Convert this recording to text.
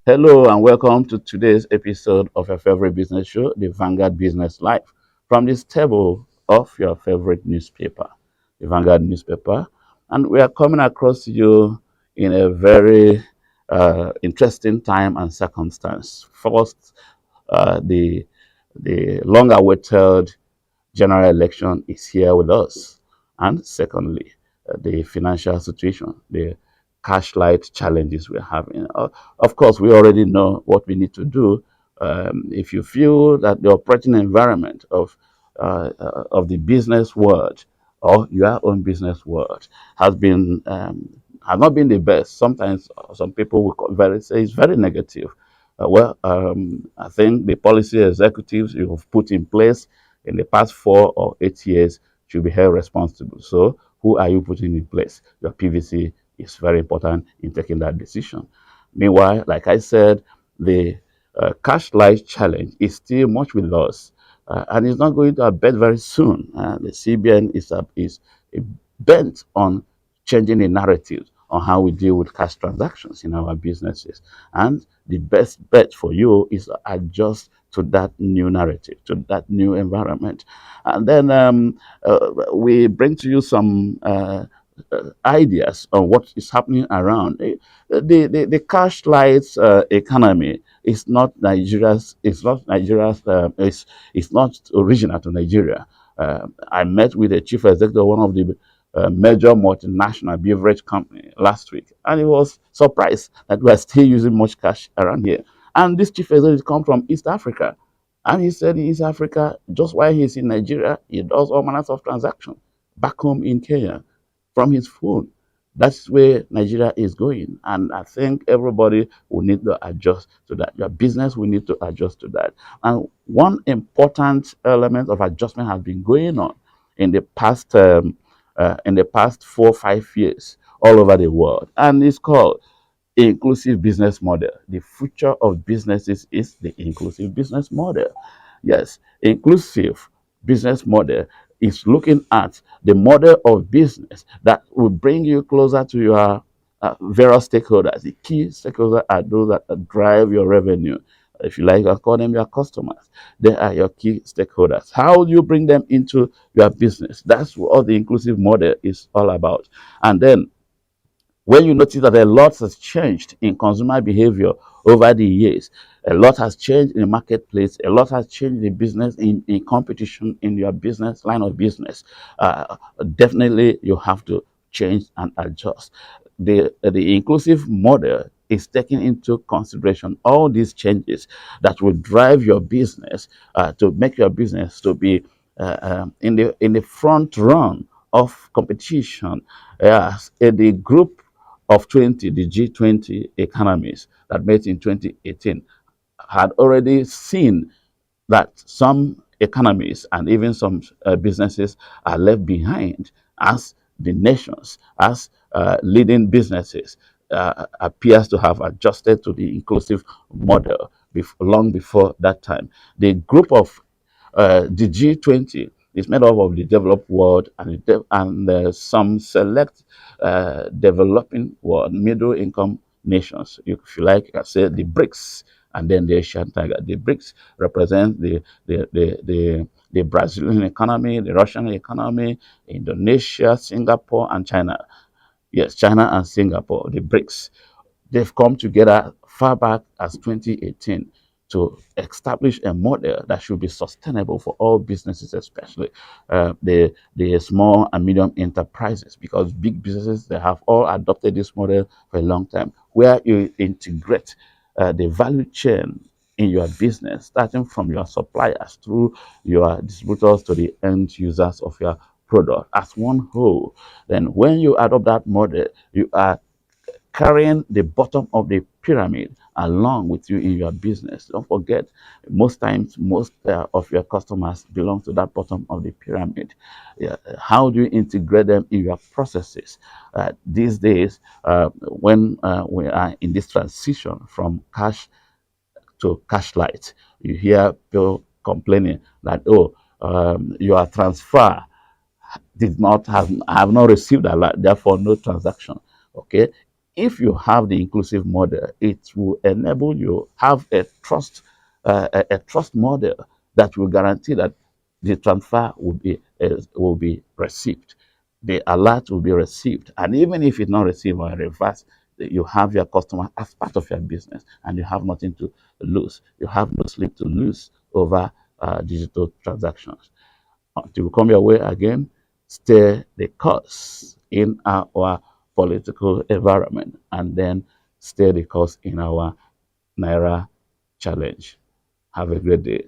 Hello and welcome to today's episode of your favorite business show, the Vanguard Business Live, from this table of your favorite newspaper, the Vanguard newspaper. And we are coming across to you in a very interesting time and circumstance. First, the long-awaited general election is here with us. And secondly, the financial situation, the cash light challenges we're having. Of course, we already know what we need to do. If you feel that the operating environment of the business world or your own business world has not been the best. Sometimes some people will say it's very negative. I think the policy executives you have put in place in the past 4 or 8 years should be held responsible. So, who are you putting in place? Your PVC is very important in taking that decision. Meanwhile, like I said, the cash life challenge is still much with us, and it's not going to abate very soon. The CBN is bent on changing the narrative on how we deal with cash transactions in our businesses. And the best bet for you is to adjust to that new narrative, to that new environment. And then we bring to you some ideas on what is happening around. The cash lights economy is not Nigeria's. It's not original to Nigeria. I met with the chief executive of one of the major multinational beverage company last week, and he was surprised that we are still using much cash around here. And this chief executive come from East Africa, and he said in East Africa, just while he's in Nigeria, he does all manners of transactions back home in Kenya from his phone. That's where Nigeria is going. And I think everybody will need to adjust to that. Your business will need to adjust to that. And one important element of adjustment has been going on in the past 4 or 5 years all over the world. And it's called inclusive business model. The future of businesses is the inclusive business model. Yes, inclusive business model is looking at the model of business that will bring you closer to your various stakeholders. The key stakeholders are those that drive your revenue. If you like, I call them your customers. They are your key stakeholders. How do you bring them into your business? That's what the inclusive model is all about. And then when you notice that a lot has changed in consumer behavior over the years, a lot has changed in the marketplace, a lot has changed in business, in competition in your business, line of business, definitely you have to change and adjust. The inclusive model is taking into consideration all these changes that will drive your business to make your business to be in the front run of competition. Yes, the group of 20, the G20 economies that met in 2018, had already seen that some economies and even some businesses are left behind as the nations, as leading businesses appears to have adjusted to the inclusive model long before that time. The group of the G20 is made up of the developed world and some select developing world, middle income nations. If you like, I say the BRICS, and then the Asian tiger. The BRICS represent the Brazilian economy, the Russian economy, Indonesia, Singapore, and China. Yes, China and Singapore, the BRICS. They've come together far back as 2018 to establish a model that should be sustainable for all businesses, especially the small and medium enterprises, because big businesses, they have all adopted this model for a long time, where you integrate the value chain in your business, starting from your suppliers through your distributors to the end users of your product as one whole. Then when you adopt that model, you are carrying the bottom of the pyramid along with you in your business. Don't forget, most times, most of your customers belong to that bottom of the pyramid. Yeah, how do you integrate them in your processes? These days, when we are in this transition from cash to cash light, you hear people complaining that, oh, your transfer did not have, I have not received a lot, therefore no transaction. Okay, if you have the inclusive model, it will enable you have a trust model that will guarantee that the transfer will be received, the alert will be received, and even if it's not received or reversed, you have your customer as part of your business, and you have nothing to lose. You have no sleep to lose over digital transactions. Until we come your way again, stay the course in our political environment, and then stay the course in our Naira challenge. Have a great day.